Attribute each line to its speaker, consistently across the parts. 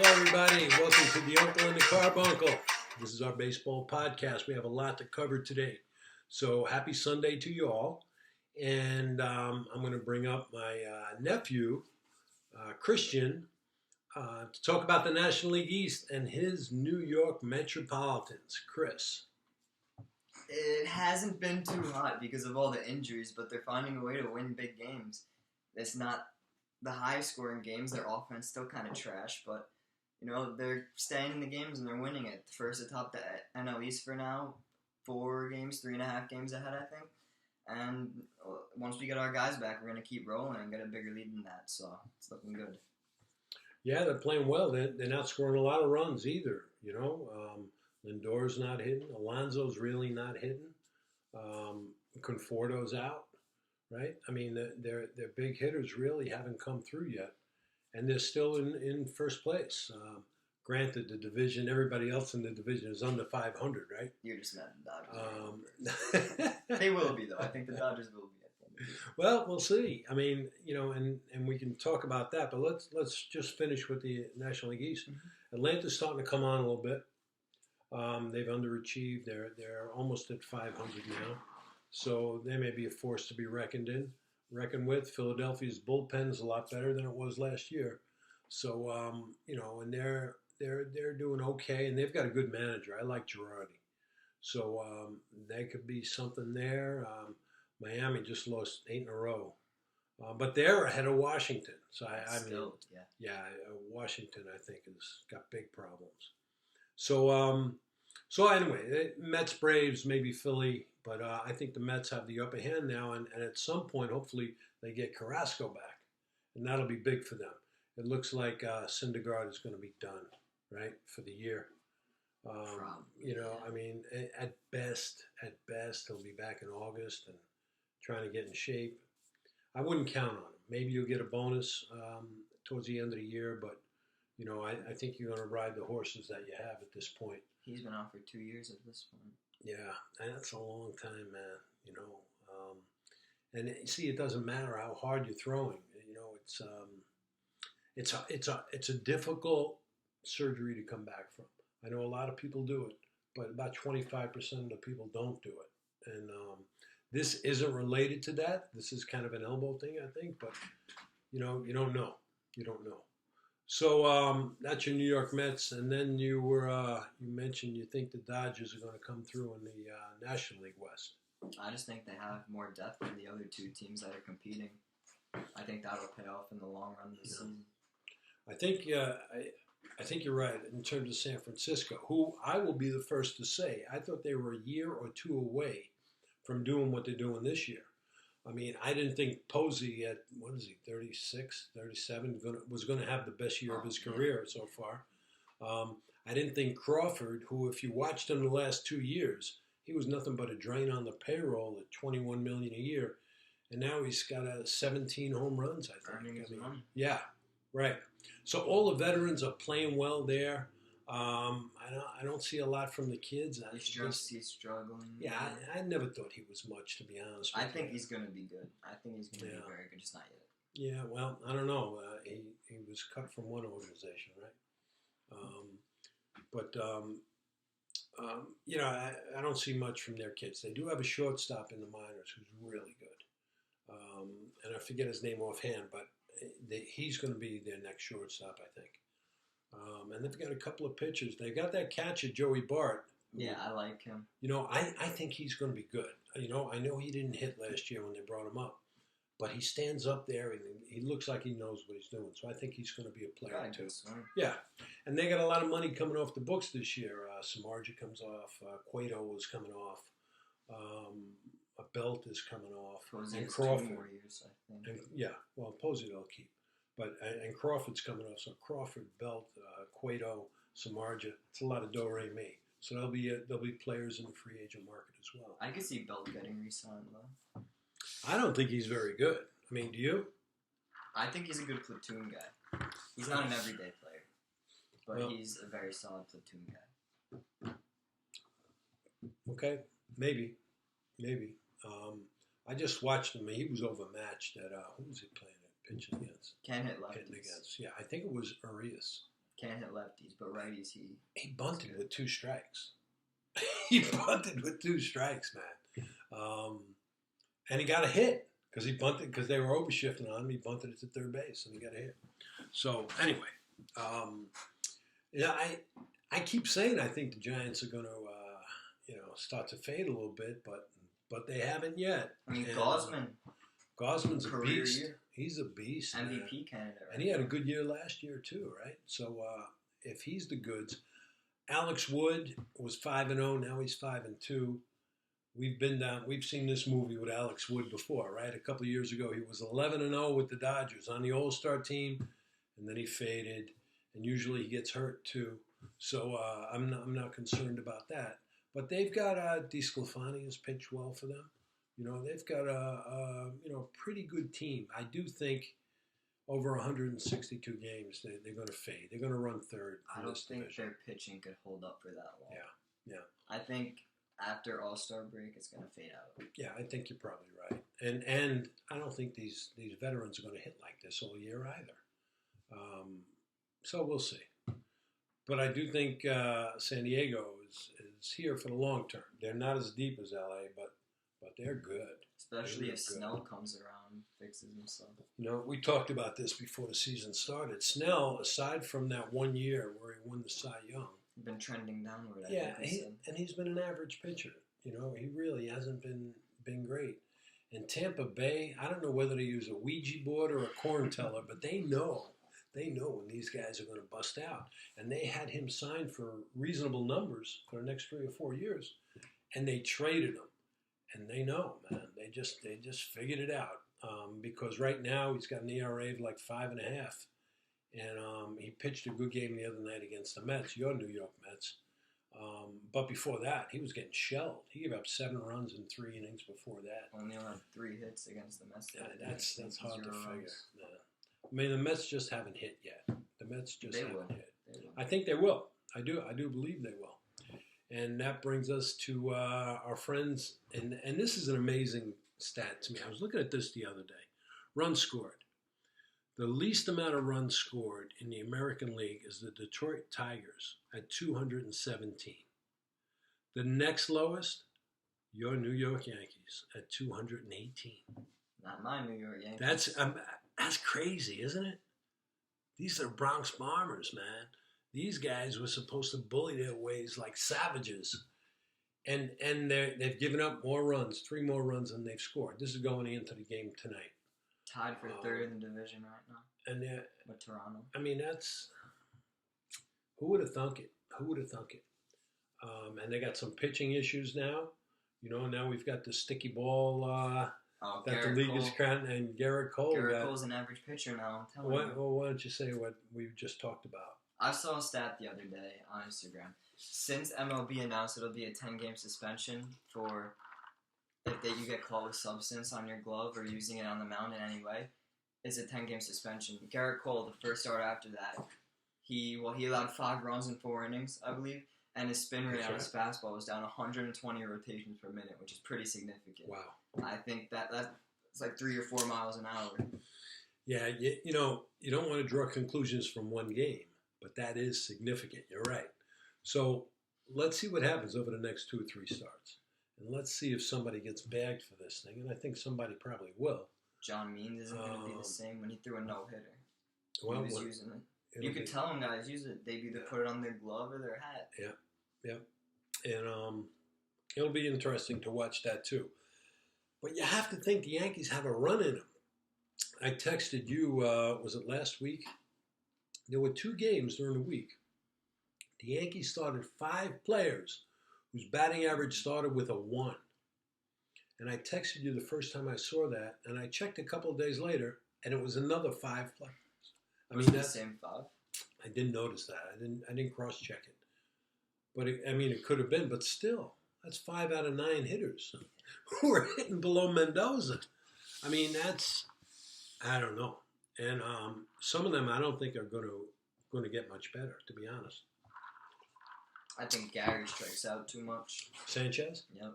Speaker 1: Hello, everybody. Welcome to the Uncle and the Carbuncle. This is our baseball podcast. We have a lot to cover today. So happy Sunday to you all. And I'm going to bring up my nephew, Christian, to talk about the National League East and his New York Metropolitans. Chris.
Speaker 2: It hasn't been too hot because of all the injuries, but they're finding a way to win big games. It's not the highest scoring games. Their offense still kind of trash, but they're staying in the games and they're winning it. First atop the NL East for now, 4 games, 3.5 games ahead, I think. And once we get our guys back, we're going to keep rolling and get a bigger lead than that. So it's looking good.
Speaker 1: Yeah, they're playing well. They're not scoring a lot of runs either. Lindor's not hitting. Alonso's really not hitting. Conforto's out, right? I mean, their big hitters really haven't come through yet. And they're still in first place. Granted, the division, everybody else in the division is under 500, right?
Speaker 2: You're just mad at the Dodgers. They will be, though. I think the Dodgers will be.
Speaker 1: Well, we'll see. I mean, and we can talk about that, but let's just finish with the National League East. Mm-hmm. Atlanta's starting to come on a little bit. They've underachieved. They're almost at 500 now, so they may be a force to be reckoned with. Philadelphia's bullpen is a lot better than it was last year, so and they're doing okay, and they've got a good manager. I like Girardi, so they could be something there. Miami just lost 8 in a row, but they're ahead of Washington. So Washington I think has got big problems. So anyway, Mets, Braves, maybe Philly, but I think the Mets have the upper hand now, and at some point, hopefully, they get Carrasco back, and that'll be big for them. It looks like Syndergaard is going to be done, right, for the year. I mean, at best, he'll be back in August and trying to get in shape. I wouldn't count on him. Maybe you'll get a bonus towards the end of the year, but I think you're going to ride the horses that you have at this point.
Speaker 2: He's been out for 2 years at this point.
Speaker 1: Yeah, and that's a long time, man. And see, it doesn't matter how hard you're throwing. It's a difficult surgery to come back from. I know a lot of people do it, but about 25% of the people don't do it. And this isn't related to that. This is kind of an elbow thing, I think. But you don't know. You don't know. So that's your New York Mets, and then you mentioned you think the Dodgers are going to come through in the National League West.
Speaker 2: I just think they have more depth than the other 2 teams that are competing. I think that'll pay off in the long run this season.
Speaker 1: I think you're right in terms of San Francisco, who I will be the first to say I thought they were a year or 2 away from doing what they're doing this year. I mean, I didn't think Posey at, 36, 37, was going to have the best year of his career so far. I didn't think Crawford, who, if you watched him the last 2 years, he was nothing but a drain on the payroll at $21 million a year. And now he's got 17 home runs, I think.
Speaker 2: Earning his money.
Speaker 1: Yeah, right. So all the veterans are playing well there. I don't see a lot from the kids.
Speaker 2: He's struggling.
Speaker 1: Yeah, I never thought he was much, to be honest with you.
Speaker 2: I think he's going to be good. I think he's going to be very good, just not yet.
Speaker 1: Yeah, well, I don't know. He was cut from one organization, right? I don't see much from their kids. They do have a shortstop in the minors who's really good. And I forget his name offhand, but he's going to be their next shortstop, I think. And they've got a couple of pitchers. They got that catcher, Joey Bart.
Speaker 2: Yeah, I like him.
Speaker 1: I think he's going to be good. I know he didn't hit last year when they brought him up, but he stands up there and he looks like he knows what he's doing. So I think he's going to be a player too. Yeah, and they got a lot of money coming off the books this year. Samardzija comes off. Cueto is coming off. A Belt is coming off.
Speaker 2: Posey
Speaker 1: and
Speaker 2: has
Speaker 1: Crawford.
Speaker 2: 2 more years, I think.
Speaker 1: Posey they'll keep. But and Crawford's coming off, so Crawford, Belt, Cueto, Samardzija. It's a lot of do-re-mi. So there'll be players in the free agent market as well.
Speaker 2: I could see Belt getting re-signed though.
Speaker 1: I don't think he's very good. I mean, do you?
Speaker 2: I think he's a good platoon guy. He's not an everyday player, but he's a very solid platoon guy.
Speaker 1: Okay, maybe. I just watched him. He was overmatched at who was he playing at pitching against?
Speaker 2: Can hit lefties.
Speaker 1: Hitting against. Yeah, I think it was Arias.
Speaker 2: can't hit lefties, but righties
Speaker 1: he bunted with 2 strikes. He bunted with 2 strikes, man. And he got a hit because he bunted because they were overshifting on him. He bunted it to third base and he got a hit. So anyway, yeah, I keep saying I think the Giants are going to start to fade a little bit, but they haven't yet.
Speaker 2: I mean,
Speaker 1: And, Gosman's a
Speaker 2: career
Speaker 1: beast.
Speaker 2: year.
Speaker 1: He's a beast. man.
Speaker 2: MVP candidate, right?
Speaker 1: And he had a good year last year too, right? So if he's the goods, Alex Wood was 5-0. Now he's 5-2. We've seen this movie with Alex Wood before, right? A couple of years ago, he was 11-0 with the Dodgers on the All-Star team, and then he faded. And usually he gets hurt too. So I'm not concerned about that. But they've got DeSclafani has pitched well for them. They've got a pretty good team. I do think over 162 games they're going to fade. They're going to run third.
Speaker 2: I don't think their pitching could hold up for that long.
Speaker 1: Yeah.
Speaker 2: I think after All-Star break, it's going to fade out.
Speaker 1: Yeah, I think you're probably right. And I don't think these veterans are going to hit like this all year either. So we'll see. But I do think San Diego is here for the long term. They're not as deep as LA, but they're good.
Speaker 2: Especially
Speaker 1: They're
Speaker 2: if
Speaker 1: good.
Speaker 2: Snell comes around, fixes himself.
Speaker 1: We talked about this before the season started. Snell, aside from that 1 year where he won the Cy Young,
Speaker 2: He's been trending downward.
Speaker 1: yeah,
Speaker 2: I think
Speaker 1: and he's been an average pitcher. He really hasn't been great. And Tampa Bay, I don't know whether to use a Ouija board or a corn teller, but they know when these guys are going to bust out. And they had him signed for reasonable numbers for the next 3 or 4 years, and they traded him. And they know, man. They just figured it out. Because right now he's got an ERA of like 5.5, and he pitched a good game the other night against the Mets, your New York Mets. But before that, he was getting shelled. He gave up 7 runs in 3 innings before that.
Speaker 2: Only allowed 3 hits against the Mets.
Speaker 1: Yeah, that's hard to
Speaker 2: 0
Speaker 1: figure.
Speaker 2: runs.
Speaker 1: Yeah. I mean, the Mets just haven't hit yet. The Mets just
Speaker 2: They
Speaker 1: haven't
Speaker 2: will.
Speaker 1: hit.
Speaker 2: They will.
Speaker 1: I think they will. I do believe they will. And that brings us to our friends, and this is an amazing stat to me. I was looking at this the other day. Runs scored. The least amount of runs scored in the American League is the Detroit Tigers at 217. The next lowest, your New York Yankees at 218.
Speaker 2: Not my New York Yankees.
Speaker 1: That's crazy, isn't it? These are Bronx Bombers, man. These guys were supposed to bully their ways like savages. And they've given up more runs, 3 more runs than they've scored. This is going into the game tonight.
Speaker 2: Tied for third in the division right now
Speaker 1: And
Speaker 2: with Toronto.
Speaker 1: I mean, that's who would have thunk it? Who would have thunk it? And they got some pitching issues now. Now we've got the sticky ball that
Speaker 2: Garrett
Speaker 1: the league
Speaker 2: Cole.
Speaker 1: is crowned, and Garrett Cole.
Speaker 2: Garrett Cole's an average pitcher now, I'm telling you.
Speaker 1: Why don't you say what we just talked about?
Speaker 2: I saw a stat the other day on Instagram. Since MLB announced it'll be a 10-game suspension for if you get caught with substance on your glove or using it on the mound in any way, it's a 10-game suspension. Garrett Cole, the first starter after that, he allowed 5 runs in 4 innings, I believe, and his spin rate on his fastball was down 120 rotations per minute, which is pretty significant.
Speaker 1: Wow.
Speaker 2: I think that's like 3 or 4 miles an hour.
Speaker 1: Yeah, you don't want to draw conclusions from one game, but that is significant. You're right. So let's see what happens over the next 2 or 3 starts. And let's see if somebody gets bagged for this thing. And I think somebody probably will.
Speaker 2: John Means isn't going to be the same when he threw a no-hitter.
Speaker 1: Well,
Speaker 2: He was using it. You could tell them guys use it. They'd either put it on their glove or their hat.
Speaker 1: Yeah. And it'll be interesting to watch that too. But you have to think the Yankees have a run in them. I texted you, was it last week? There were 2 games during the week. The Yankees started 5 players whose batting average started with a 1. And I texted you the first time I saw that, and I checked a couple of days later, and it was another 5 players.
Speaker 2: Was it the same 5?
Speaker 1: I didn't notice that. I didn't cross-check it. But it could have been, but still, that's 5 out of 9 hitters who are hitting below Mendoza. I mean, I don't know. And some of them I don't think are going to get much better, to be honest.
Speaker 2: I think Gary strikes out too much.
Speaker 1: Sanchez?
Speaker 2: Yep.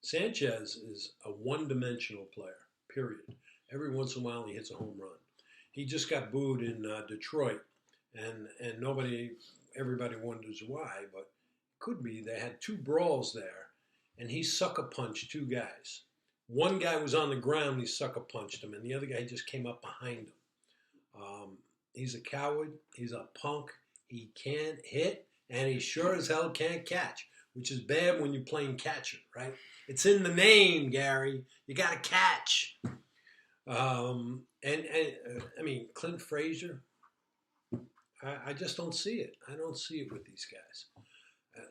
Speaker 1: Sanchez is a one-dimensional player, period. Every once in a while he hits a home run. He just got booed in Detroit, and everybody wonders why, but it could be they had two brawls there, and he sucker punched two guys. One guy was on the ground, he sucker punched him, and the other guy just came up behind him. He's a coward. He's a punk. He can't hit, and he sure as hell can't catch, which is bad when you're playing catcher, right? It's in the name, Gary. You got to catch. I mean, Clint Frazier, I just don't see it. I don't see it with these guys.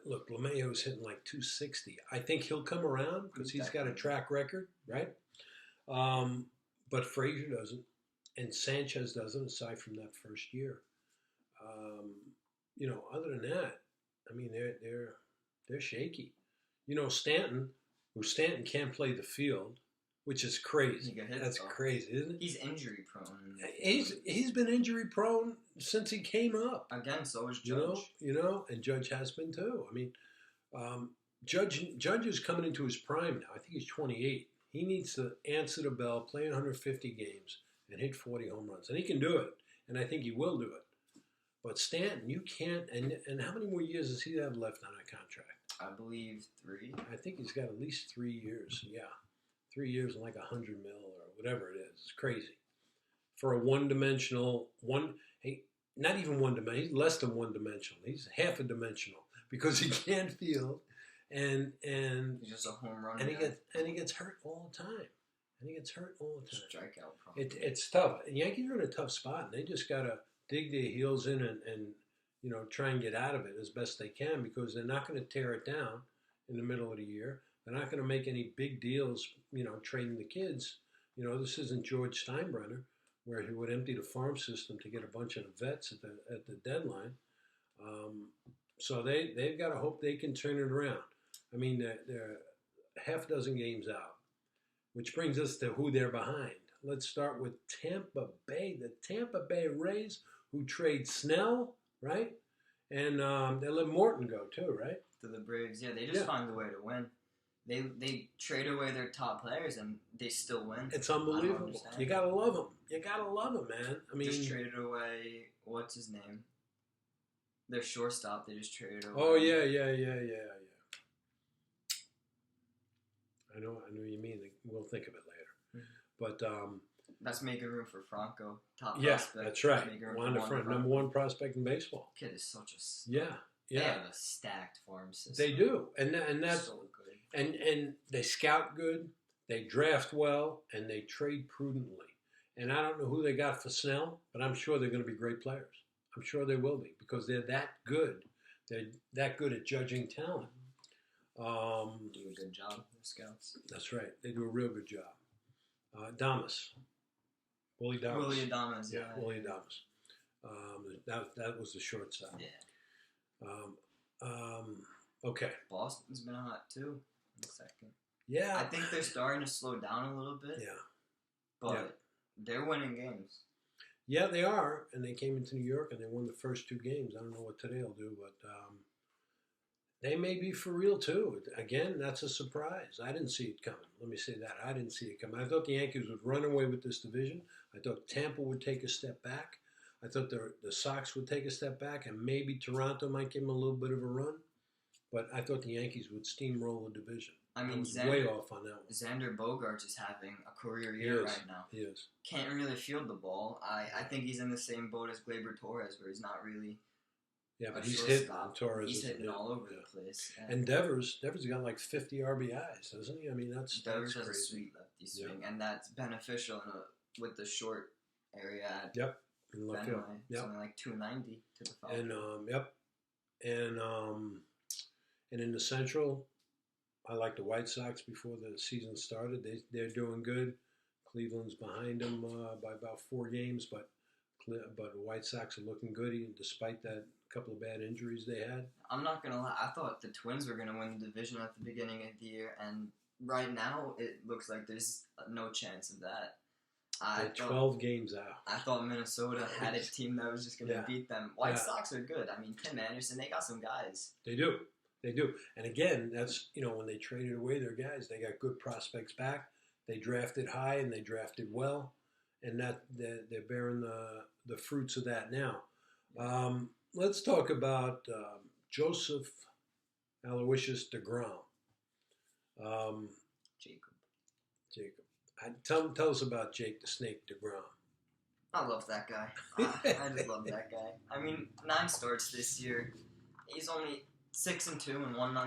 Speaker 1: Look, LeMayo's hitting like 260. I think he'll come around because he's got a track record, right? But Frazier doesn't, and Sanchez doesn't, aside from that first year. Other than that, I mean, they're shaky. Stanton can't play the field, which is crazy. That's crazy, isn't it?
Speaker 2: He's injury prone.
Speaker 1: He's been injury prone since he came up.
Speaker 2: Again, so is Judge.
Speaker 1: And Judge has been too. I mean, Judge is coming into his prime now. I think he's 28. He needs to answer the bell, play 150 games, and hit 40 home runs, and he can do it. And I think he will do it. But Stanton, you can't. And how many more years does he have left on that contract?
Speaker 2: I believe 3.
Speaker 1: I think he's got at least 3 years. Yeah, 3 years and like $100 million or whatever it is. It's crazy for a one-dimensional not even one-dimensional. He's less than one-dimensional. He's half a dimensional because he can't field, and
Speaker 2: he's just a home run.
Speaker 1: And he gets hurt all the time.
Speaker 2: Strikeout problem.
Speaker 1: It's tough. And Yankees are in a tough spot, and they just gotta dig their heels in and try and get out of it as best they can, because they're not going to tear it down in the middle of the year. They're not going to make any big deals, trading the kids. This isn't George Steinbrenner, where he would empty the farm system to get a bunch of vets at the deadline. So they've got to hope they can turn it around. I mean, they're half a dozen games out, which brings us to who they're behind. Let's start with Tampa Bay. The Tampa Bay Rays, who trade Snell, right? And they let Morton go too, right?
Speaker 2: To the Braves. Yeah, they just find a way to win. They trade away their top players and they still win.
Speaker 1: It's unbelievable. You gotta love them. Man. I mean,
Speaker 2: just traded away. What's his name? Their shortstop. They just traded away.
Speaker 1: Oh yeah. I know what you mean. We'll think of it later. But
Speaker 2: that's making room for Franco. Top
Speaker 1: prospect.
Speaker 2: Yeah,
Speaker 1: that's right. Number one prospect in baseball.
Speaker 2: Kid is such a
Speaker 1: yeah.
Speaker 2: They have a stacked farm system.
Speaker 1: They do, and that's
Speaker 2: so good.
Speaker 1: And they scout good, they draft well, and they trade prudently. And I don't know who they got for Snell, but I'm sure they're going to be great players. I'm sure they will be, because they're that good. They're that good at judging talent.
Speaker 2: Do a good job, the scouts.
Speaker 1: That's right. They do a real good job. Willie Adames.
Speaker 2: Yeah.
Speaker 1: Willie Adames. That was the shortstop.
Speaker 2: Yeah.
Speaker 1: Okay.
Speaker 2: Boston's been hot too in a second.
Speaker 1: Yeah.
Speaker 2: I think they're starting to slow down a little bit.
Speaker 1: Yeah.
Speaker 2: But they're winning games.
Speaker 1: Yeah, they are. And they came into New York and they won the first 2 games. I don't know what today will do, but they may be for real too. Again, that's a surprise. I didn't see it coming. Let me say that. I didn't see it coming. I thought the Yankees would run away with this division. I thought Tampa would take a step back. I thought the Sox would take a step back, and maybe Toronto might give them a little bit of a run. But I thought the Yankees would steamroll the division.
Speaker 2: I mean,
Speaker 1: way off on that one.
Speaker 2: Xander Bogaerts is having a career year right now.
Speaker 1: He is.
Speaker 2: Can't really field the ball. I think he's in the same boat as Gleyber Torres, where he's not really.
Speaker 1: Yeah, but he's hitting Torres.
Speaker 2: He's hitting all over the place.
Speaker 1: And Devers got like 50 RBIs, doesn't he? I mean,
Speaker 2: Devers has
Speaker 1: crazy.
Speaker 2: a sweet lefty swing, and that's beneficial with the short area at Fenway. Something like 290 to the foul.
Speaker 1: And in the Central, I like the White Sox before the season started. They're doing good. Cleveland's behind them by about 4 games, but the White Sox are looking good, even despite that couple of bad injuries they had.
Speaker 2: I'm not going to lie. I thought the Twins were going to win the division at the beginning of the year, and right now it looks like there's no chance of that.
Speaker 1: They're 12 games out.
Speaker 2: I thought Minnesota had a team that was just going to beat them. White Sox are good. I mean, Tim Anderson, they got some guys.
Speaker 1: They do. And again, that's, when they traded away their guys, they got good prospects back. They drafted high and they drafted well, and that they're bearing the fruits of that now. Let's talk about Joseph Aloysius DeGrom. Um,
Speaker 2: Jacob.
Speaker 1: Jacob, tell us about Jake the Snake DeGrom.
Speaker 2: I love that guy. I just love that guy. I mean, 9 starts this year. He's only 6-2 and one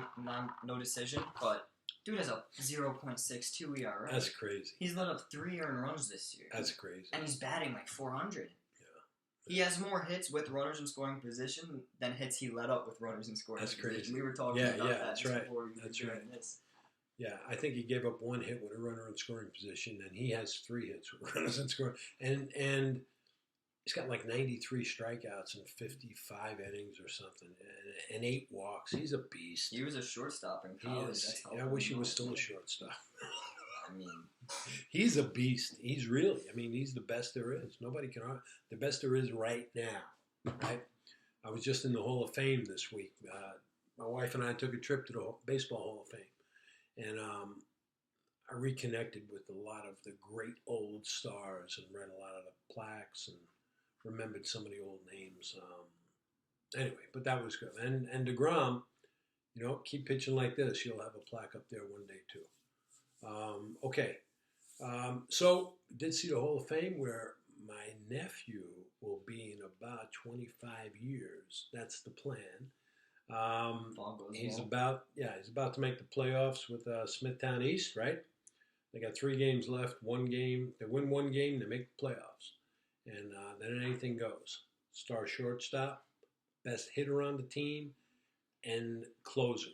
Speaker 2: no decision, but dude has a 0.62 ERA.
Speaker 1: That's crazy.
Speaker 2: He's let up 3 earned runs this year.
Speaker 1: That's crazy.
Speaker 2: And he's batting like 400.
Speaker 1: Yeah.
Speaker 2: He has more hits with runners in scoring position than hits he let up with runners in scoring
Speaker 1: That's
Speaker 2: position.
Speaker 1: crazy.
Speaker 2: We were talking about that
Speaker 1: that's right.
Speaker 2: before we were
Speaker 1: That's
Speaker 2: doing
Speaker 1: right.
Speaker 2: this.
Speaker 1: Yeah, I think he gave up 1 hit with a runner in scoring position, and he has 3 hits with runners in scoring. And he's got like 93 strikeouts in 55 innings or something, and 8 walks. He's a beast.
Speaker 2: He was a shortstop in
Speaker 1: He
Speaker 2: college.
Speaker 1: is. Yeah, I wish he was still a shortstop.
Speaker 2: I mean,
Speaker 1: He's a beast. He's really. I mean, he's the best there is. Nobody can argue. The best there is right now. I was just in the Hall of Fame this week. My wife and I took a trip to the Baseball Hall of Fame, and I reconnected with a lot of the great old stars and read a lot of the plaques and remembered some of the old names. Anyway, but that was good. And DeGrom, keep pitching like this. You'll have a plaque up there one day too. Okay. So did see the Hall of Fame where my nephew will be in about 25 years. That's the plan. He's about to make the playoffs with Smithtown East, right? They got 3 games left. 1 game, they win 1 game, they make the playoffs, and then anything goes. Star shortstop, best hitter on the team, and closer.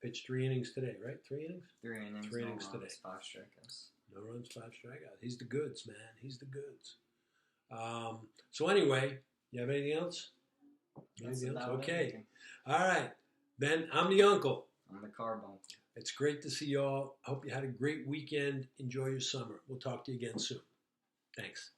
Speaker 1: Pitched 3 innings today, right? 3 innings.
Speaker 2: 3 innings.
Speaker 1: 3 innings today.
Speaker 2: 5 strikeouts.
Speaker 1: No runs, 5 strikeouts. He's the goods, man. He's the goods. So anyway, you have anything else? Anything else? Okay.
Speaker 2: Everything.
Speaker 1: All right. Ben, I'm the uncle.
Speaker 2: I'm the carbone.
Speaker 1: It's great to see you all. I hope you had a great weekend. Enjoy your summer. We'll talk to you again soon. Thanks.